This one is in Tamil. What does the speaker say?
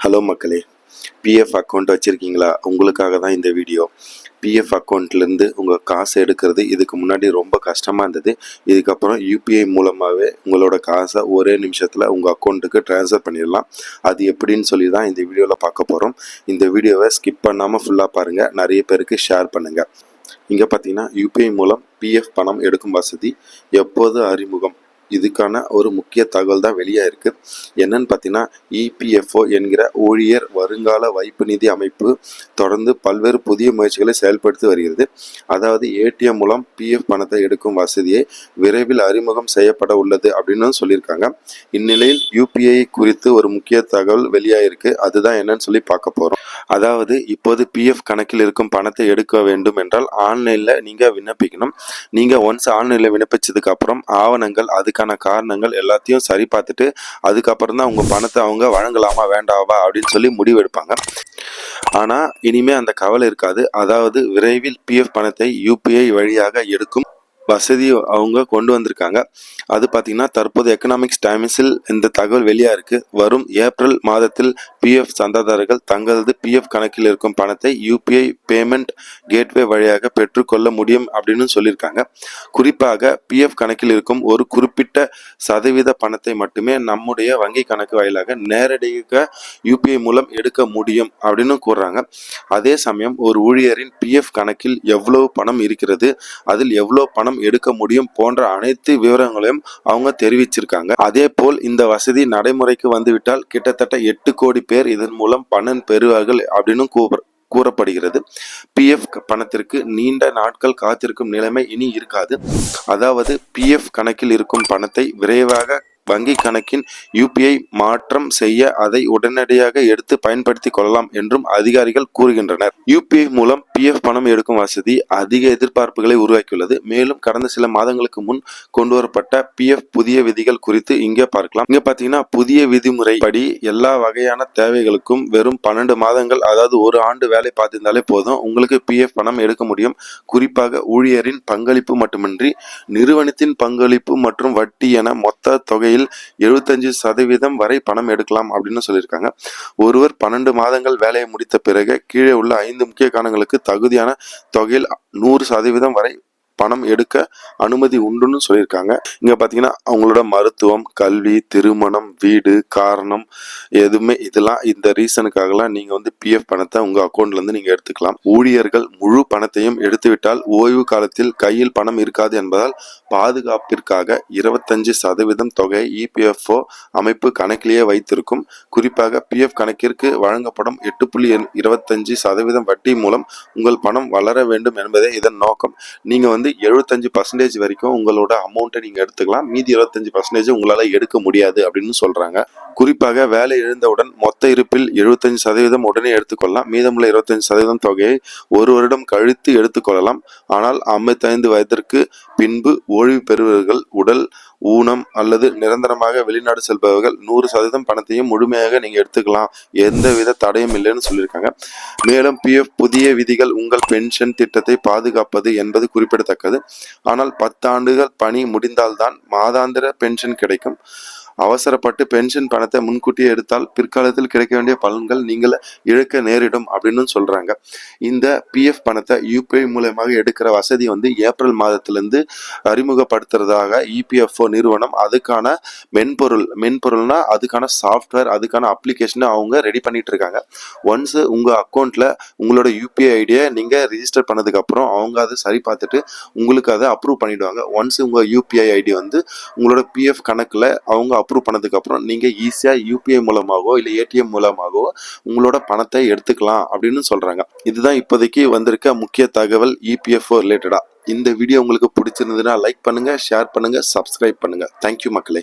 ஹலோ மக்களே, பிஎஃப் அக்கௌண்ட் வச்சுருக்கீங்களா? உங்களுக்காக தான் இந்த வீடியோ. பிஎஃப் அக்கௌண்ட்லேருந்து உங்கள் காசு எடுக்கிறது இதுக்கு முன்னாடி ரொம்ப கஷ்டமாக இருந்தது. இதுக்கப்புறம் யூபிஐ மூலமாகவே உங்களோட காசை ஒரே நிமிஷத்தில் உங்கள் அக்கௌண்ட்டுக்கு ட்ரான்ஸ்ஃபர் பண்ணிடலாம். அது எப்படின்னு சொல்லி தான் இந்த வீடியோவில் பார்க்க போகிறோம். இந்த வீடியோவை ஸ்கிப் பண்ணாமல் ஃபுல்லாக பாருங்கள், நிறைய பேருக்கு ஷேர் பண்ணுங்கள். இங்கே பார்த்தீங்கன்னா யூபிஐ மூலம் பிஎஃப் பணம் எடுக்கும் வசதி எப்போது அறிமுகம், இதுக்கான ஒரு முக்கிய தகவல் தான் வெளியாக இருக்குது. என்னன்னு பார்த்தீங்கன்னா, இபிஎஃப்ஓ என்கிற ஊழியர் வருங்கால வைப்பு நிதி அமைப்பு தொடர்ந்து பல்வேறு புதிய முயற்சிகளை செயல்படுத்தி வருகிறது. அதாவது ஏடிஎம் மூலம் பிஎஃப் பணத்தை எடுக்கும் வசதியை விரைவில் அறிமுகம் செய்யப்பட உள்ளது அப்படின்னு சொல்லியிருக்காங்க. இந்நிலையில் யூபிஐ குறித்து ஒரு முக்கிய தகவல் வெளியாயிருக்கு. அதுதான் என்னன்னு சொல்லி பார்க்க போகிறோம். அதாவது இப்போது பிஎஃப் கணக்கில் இருக்கும் பணத்தை எடுக்க வேண்டும் என்றால் ஆன்லைனில் நீங்கள் விண்ணப்பிக்கணும். நீங்கள் ஒன்ஸ் ஆன்லைனில் விண்ணப்பிச்சதுக்கு அப்புறம் ஆவணங்கள், அதுக்கான காரணங்கள் எல்லாத்தையும் சரி பார்த்துட்டு அதுக்கப்புறம் தான் உங்கள் பணத்தை அவங்க வழங்கலாமா வேண்டாவா அப்படின்னு சொல்லி முடிவெடுப்பாங்க. ஆனால் இனிமே அந்த கவலை இருக்காது. அதாவது விரைவில் பிஎஃப் பணத்தை யூபிஐ வழியாக எடுக்கும் வசதி அவங்க கொண்டு வந்திருக்காங்க. அது பார்த்தீங்கன்னா தற்போது எக்கனாமிக்ஸ் டைம்ஸில் இந்த தகவல் வெளியாக இருக்குது. வரும் ஏப்ரல் மாதத்தில் பிஎஃப் சந்தாதாரர்கள் தங்களது பிஎஃப் கணக்கில் இருக்கும் பணத்தை யூபிஐ பேமெண்ட் கேட்வே வழியாக பெற்றுக்கொள்ள முடியும் அப்படின்னு சொல்லியிருக்காங்க. குறிப்பாக பிஎஃப் கணக்கில் இருக்கும் ஒரு குறிப்பிட்ட சதவீத பணத்தை மட்டுமே நம்முடைய வங்கி கணக்கு வாயிலாக நேரடியாக யூபிஐ மூலம் எடுக்க முடியும் அப்படின்னு கூறுறாங்க. அதே சமயம் ஒரு ஊழியரின் பிஎஃப் கணக்கில் எவ்வளவு பணம் இருக்கிறது, அதில் எவ்வளவு பணம் எடுக்க முடியும் போன்ற அனைத்து விவரங்களையும் அவங்க தெரிவிச்சிருக்காங்க. அதே போல் இந்த வசதி நடைமுறைக்கு வந்துவிட்டால் கிட்டத்தட்ட 8 கோடி பேர் இதன் மூலம் பணம் பெறுவார்கள் அப்படின்னு கூறப்படுகிறது. பிஎஃப் பணத்திற்கு நீண்ட நாட்கள் காத்திருக்கும் நிலைமை இனி இருக்காது. அதாவது பிஎஃப் கணக்கில் இருக்கும் பணத்தை விரைவாக வங்கி கணக்கின் யூபிஐ மாற்றம் செய்ய அதை உடனடியாக எடுத்து பயன்படுத்தி கொள்ளலாம் என்றும் அதிகாரிகள் கூறுகின்றனர். யூபிஐ மூலம் பிஎஃப் பணம் எடுக்கும் வசதி அதிக எதிர்பார்ப்புகளை உருவாக்கியுள்ளது. மேலும் கடந்த சில மாதங்களுக்கு முன் கொண்டு வரப்பட்ட பிஎஃப் புதிய விதிகள் குறித்து இங்கே பார்க்கலாம். இங்க பாத்தீங்கன்னா புதிய விதிமுறை படி எல்லா வகையான தேவைகளுக்கும் வெறும் 12 மாதங்கள், அதாவது ஒரு ஆண்டு வேலை பார்த்திருந்தாலே போதும் உங்களுக்கு பிஎஃப் பணம் எடுக்க முடியும். குறிப்பாக ஊழியரின் பங்களிப்பு மட்டுமின்றி நிறுவனத்தின் பங்களிப்பு மற்றும் வட்டி என மொத்த தொகையில் 75% வரை பணம் எடுக்கலாம் அப்படின்னு சொல்லியிருக்காங்க. ஒருவர் 12 மாதங்கள் வேலையை முடித்த பிறகு கீழே உள்ள 5 முக்கிய காரணங்களுக்கு தகுதியான தொகையில் 100% வரை பணம் எடுக்க அனுமதி உண்டுன்னு சொல்லியிருக்காங்க. இங்க பாத்தீங்கன்னா அவங்களோட மருத்துவம், கல்வி, திருமணம், வீடு, காரணம் எதுவுமே இதெல்லாம் இந்த ரீசனுக்காகலாம் நீங்க பிஎஃப் பணத்தை உங்க அக்கௌண்ட்ல இருந்து நீங்க எடுத்துக்கலாம். ஊழியர்கள் முழு பணத்தையும் எடுத்துவிட்டால் ஓய்வு காலத்தில் கையில் பணம் இருக்காது என்பதால் பாதுகாப்பிற்காக 25% தொகையை இபிஎஃப்ஓ அமைப்பு கணக்கிலேயே வைத்திருக்கும். குறிப்பாக பிஎஃப் கணக்கிற்கு வழங்கப்படும் 8.25% வட்டி மூலம் உங்கள் பணம் வளர வேண்டும் என்பதே இதன் நோக்கம். நீங்க 75% வரைக்கும் உங்களோட அமௌண்ட்டை நீங்க எடுத்துக்கலாம். மீதி 25% உங்களால எடுக்க முடியாது அப்படின்னு சொல்றாங்க. குறிப்பாக வேலை எழுந்தவுடன் மொத்த இருப்பில் 75% உடனே எடுத்துக்கொள்ளலாம். மீதமுள்ள 25% தொகையை ஒரு வருடம் கழித்து எடுத்துக்கொள்ளலாம். ஆனால் 55 வயதிற்கு பின்பு ஓய்வு பெறுபவர்கள், உடல் ஊனம் அல்லது நிரந்தரமாக வெளிநாடு செல்பவர்கள் 100% பணத்தையும் முழுமையாக நீங்க எடுத்துக்கலாம். எந்தவித தடையும் இல்லைன்னு சொல்லியிருக்காங்க. மேலும் பிஎஃப் புதிய விதிகள் உங்கள் பென்ஷன் திட்டத்தை பாதுகாப்பது என்பது குறிப்பிடத்தக்கது. ஆனால் 10 ஆண்டுகள் பணி முடிந்தால்தான் மாதாந்திர பென்ஷன் கிடைக்கும். அவசரப்பட்டு பென்ஷன் பணத்தை முன்கூட்டியே எடுத்தால் பிற்காலத்தில் கிடைக்க வேண்டிய பலன்கள் நீங்கள் இழக்க நேரிடும் அப்படின்னு சொல்றாங்க. இந்த பிஎஃப் பணத்தை யூபிஐ மூலமாக எடுக்கிற வசதி ஏப்ரல் மாதத்திலிருந்து அறிமுகப்படுத்துறதாக இபிஎஃப்ஓ நிறுவனம் அதுக்கான மென்பொருள்னா அதுக்கான சாஃப்ட்வேர், அதுக்கான அப்ளிகேஷனை அவங்க ரெடி பண்ணிட்டு இருக்காங்க. ஒன்ஸ் உங்க அக்கௌண்ட்ல உங்களோட யூபிஐ ஐடியை நீங்க ரிஜிஸ்டர் பண்ணதுக்கு அப்புறம் அவங்க அதை சரி பார்த்துட்டு உங்களுக்கு அதை அப்ரூவ் பண்ணிடுவாங்க. ஒன்ஸ் உங்க யூபிஐ ஐடி உங்களோட பிஎஃப் கணக்குல அவங்க அப்ரூவ் பண்ணதுக்கு அப்புறம் நீங்க ஈஸியா யூபிஐ மூலமாகவோ இல்ல ஏடிஎம் மூலமாகவோ உங்களோட பணத்தை எடுத்துக்கலாம் அப்படின்னு சொல்றாங்க. இதுதான் இப்போதைக்கு வந்திருக்க முக்கிய தகவல் இபிஎஃப்ஓ ரிலேட்டடா. இந்த வீடியோ உங்களுக்கு பிடிச்சிருந்ததுன்னா லைக் பண்ணுங்க, ஷேர் பண்ணுங்க, சப்ஸ்கிரைப் பண்ணுங்க. தேங்க்யூ மக்களே.